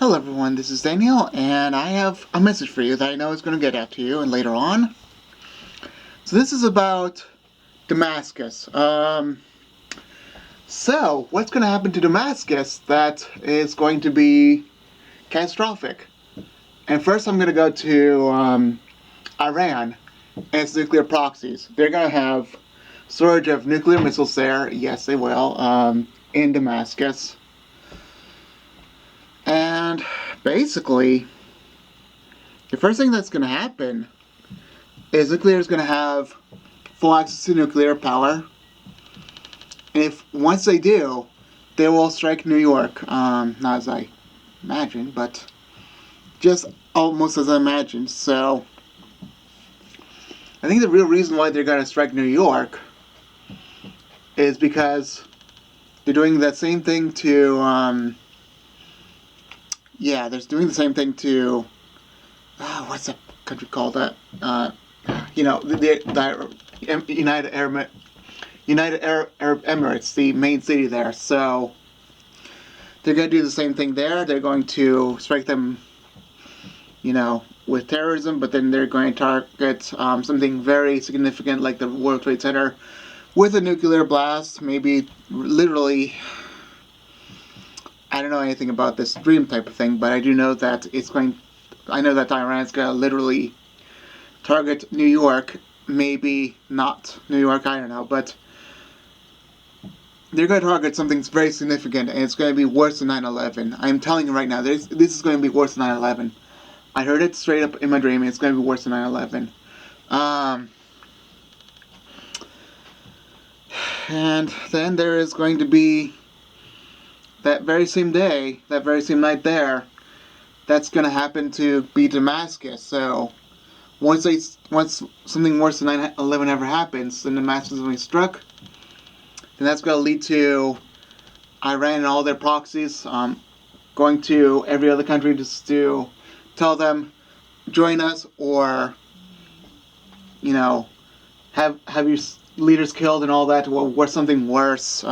Hello everyone, this is Daniel, and I have a message for you that I know is going to get out to you and later on. So this is about Damascus. So what's going to happen to Damascus that is going to be catastrophic? And first I'm going to go to Iran and its nuclear proxies. They're going to have storage of nuclear missiles there, yes they will, in Damascus. And basically, the first thing that's going to happen is nuclear is going to have full access to nuclear power. And if once they do, they will strike New York. Not as I imagined, but just almost as I imagined. So I think the real reason why they're going to strike New York is because they're doing that same thing to. They're doing the same thing to. What's that country called? The United Arab Emirates, the main city there. So they're going to do the same thing there. They're going to strike them, with terrorism, but then they're going to target something very significant like the World Trade Center with a nuclear blast. Maybe literally, I don't know anything about this dream type of thing, but I do know that I know that Iran's going to literally target New York. Maybe not New York, I don't know, but they're going to target something very significant, and it's going to be worse than 9/11. I'm telling you right now, this is going to be worse than 9/11. I heard it straight up in my dream, and it's going to be worse than 9/11. And then there is going to be that very same day, that very same night there, that's going to happen to be Damascus. So once something worse than 9/11 ever happens, then Damascus is going to be struck. And that's going to lead to Iran and all their proxies going to every other country just to tell them, join us, or have your leaders killed and all that, or something worse.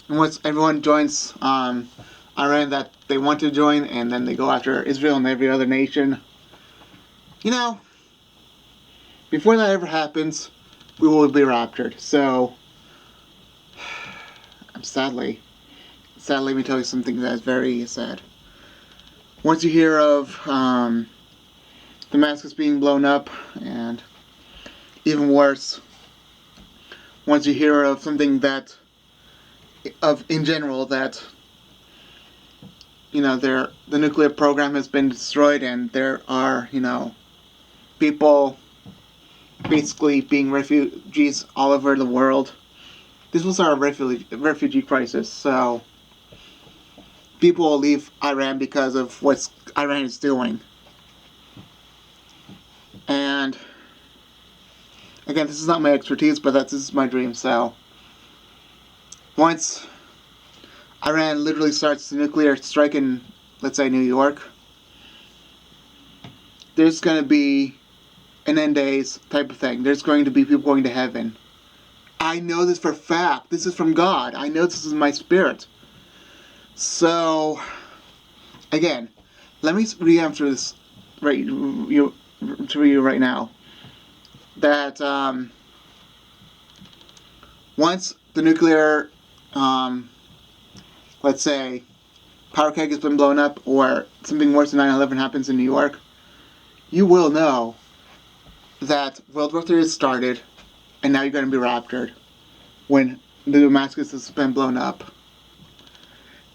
And once everyone joins Iran that they want to join, and then they go after Israel and every other nation, before that ever happens, we will be raptured. So sadly, let me tell you something that's very sad. Once you hear of Damascus being blown up, and even worse, once you hear of something in general, that the nuclear program has been destroyed, and there are people basically being refugees all over the world. This was our refugee crisis, so people will leave Iran because of what Iran is doing. And again, this is not my expertise, but this is my dream. So once Iran literally starts the nuclear strike in, let's say, New York, there's going to be an end days type of thing. There's going to be people going to heaven. I know this for a fact. This is from God. I know this is my spirit. So, again, let me re-answer this to you right now. That once the nuclear, let's say, power keg has been blown up, or something worse than 9/11 happens in New York, you will know that World War III has started, and now you're going to be raptured when the Damascus has been blown up.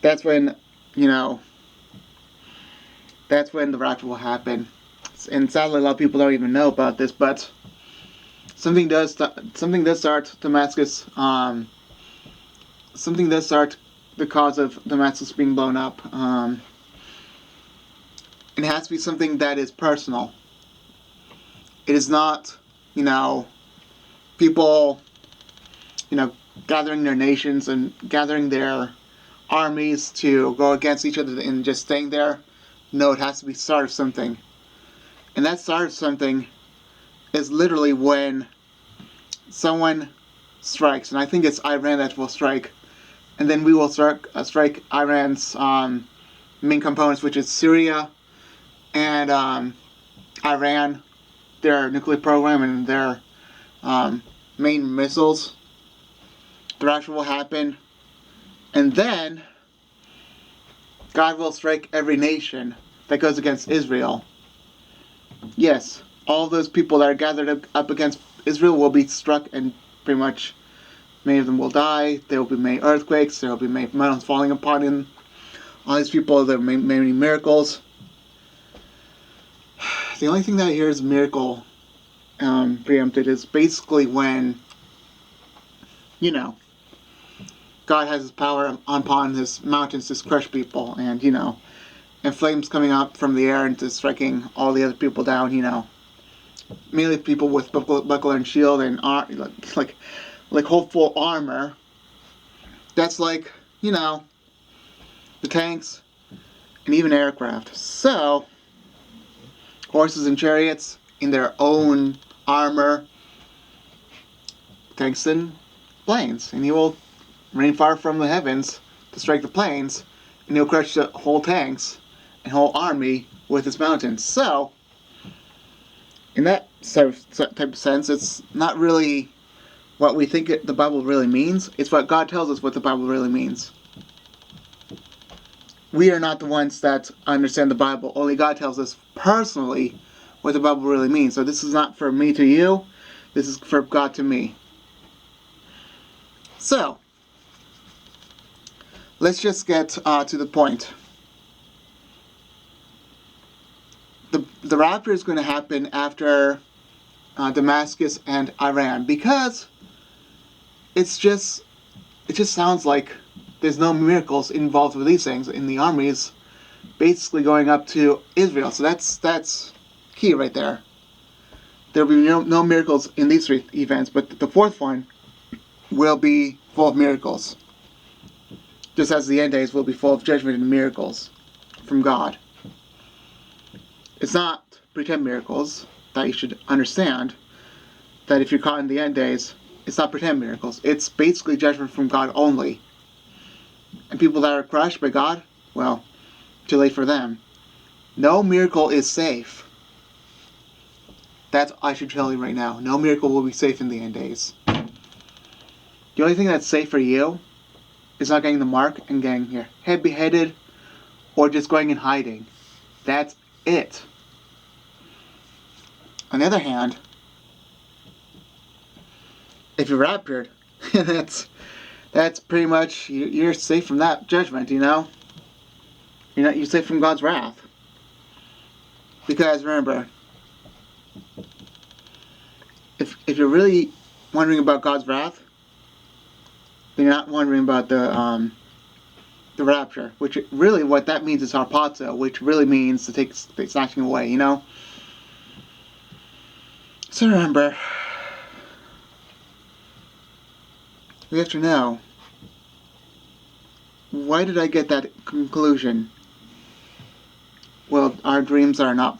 That's when the rapture will happen. And sadly, a lot of people don't even know about this, but something does start Damascus. Something does start the cause of Damascus being blown up. It has to be something that is personal. It is not, people, gathering their nations and gathering their armies to go against each other and just staying there. No, it has to be start of something. And that start of something is literally when someone strikes, and I think it's Iran that will strike, and then we will strike Iran's main components, which is Syria and Iran, their nuclear program and their main missiles. The rapture will happen, and then God will strike every nation that goes against Israel. Yes, all those people that are gathered up against Israel will be struck, and pretty much many of them will die. There will be many earthquakes. There will be many mountains falling upon him. All these people, there will be many miracles. The only thing that I hear is miracle preempted is basically when, you know, God has his power upon his mountains to crush people, and, you know, and flames coming up from the air and just striking all the other people down, you know. Mainly people with buckler and shield and like whole full armor. That's like, you know, the tanks and even aircraft. So, horses and chariots in their own armor, tanks and planes. And he will rain fire from the heavens to strike the planes, and he'll crush the whole tanks and whole army with his mountains. So, in that type of sense, it's not really what we think the Bible really means. It's what God tells us what the Bible really means. We are not the ones that understand the Bible. Only God tells us personally what the Bible really means. So this is not for me to you. This is for God to me. So, let's just get to the point. The rapture is going to happen after Damascus and Iran, because it just sounds like there's no miracles involved with these things, and the army is basically going up to Israel. So that's key right there. There will be no miracles in these three events, but the fourth one will be full of miracles. Just as the end days will be full of judgment and miracles from God. It's not pretend miracles that you should understand. That if you're caught in the end days, it's not pretend miracles. It's basically judgment from God only. And people that are crushed by God, well, too late for them. No miracle is safe. That I should tell you right now. No miracle will be safe in the end days. The only thing that's safe for you is not getting the mark and getting your head beheaded or just going and hiding. That's it. On the other hand, if you're raptured, that's pretty much, you're safe from that judgment, you know? You're safe from God's wrath. Because remember, if you're really wondering about God's wrath, then you're not wondering about the rapture, which really what that means is harpazo, which really means to take snatching away, you know? So remember, we have to know, why did I get that conclusion? Well, our dreams are not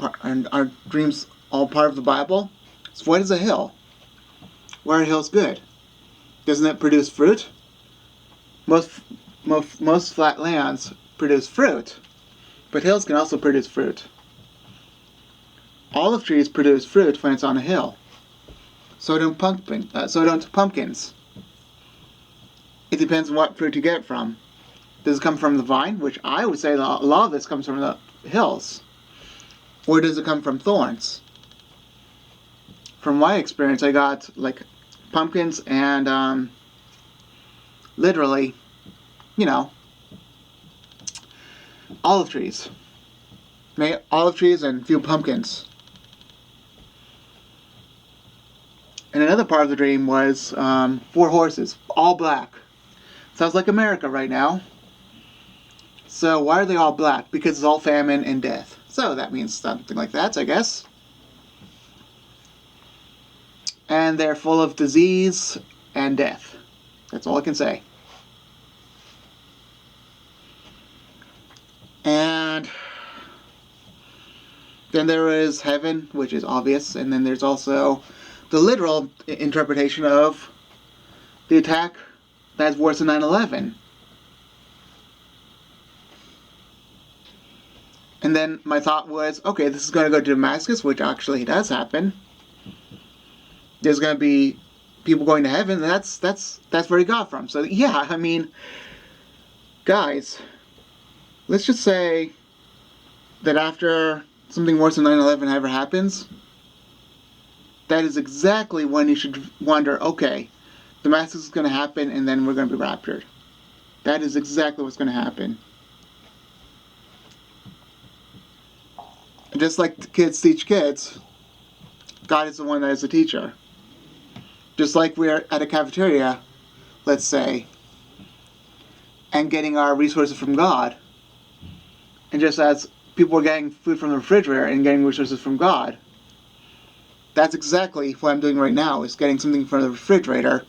our dreams all part of the Bible? So what is a hill? Why are hills good? Doesn't it produce fruit? Most flat lands produce fruit, but hills can also produce fruit. Olive trees produce fruit when it's on a hill. So don't pumpkins. It depends on what fruit you get it from. Does it come from the vine, which I would say a lot of this comes from the hills, or does it come from thorns? From my experience, I got like pumpkins and literally, you know, olive trees. Olive trees and a few pumpkins. And another part of the dream was 4 horses, all black. Sounds like America right now. So why are they all black? Because it's all famine and death. So that means something like that, I guess. And they're full of disease and death. That's all I can say. And then there is heaven, which is obvious, and then there's also the literal interpretation of the attack that's worse than 9/11. And then my thought was, okay, this is going to go to Damascus, which actually does happen. There's going to be people going to heaven, and that's where he got from. So yeah, I mean, guys, let's just say that after something worse than 9/11 ever happens, that is exactly when you should wonder, okay, Damascus is going to happen, and then we're going to be raptured. That is exactly what's going to happen. And just like the kids teach kids, God is the one that is the teacher. Just like we're at a cafeteria, let's say, and getting our resources from God, and just as people are getting food from the refrigerator and getting resources from God, that's exactly what I'm doing right now, is getting something from the refrigerator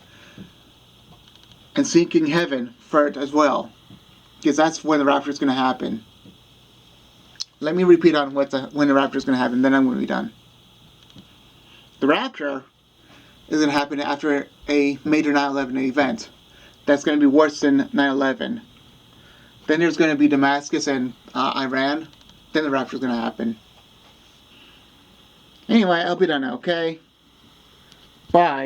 and seeking heaven for it as well. Because that's when the rapture is going to happen. Let me repeat on when the rapture is going to happen, then I'm going to be done. The rapture is going to happen after a major 9/11 event. That's going to be worse than 9/11. Then there's going to be Damascus and Iran. Then the rapture is going to happen. Anyway, I'll be done now, okay? Bye.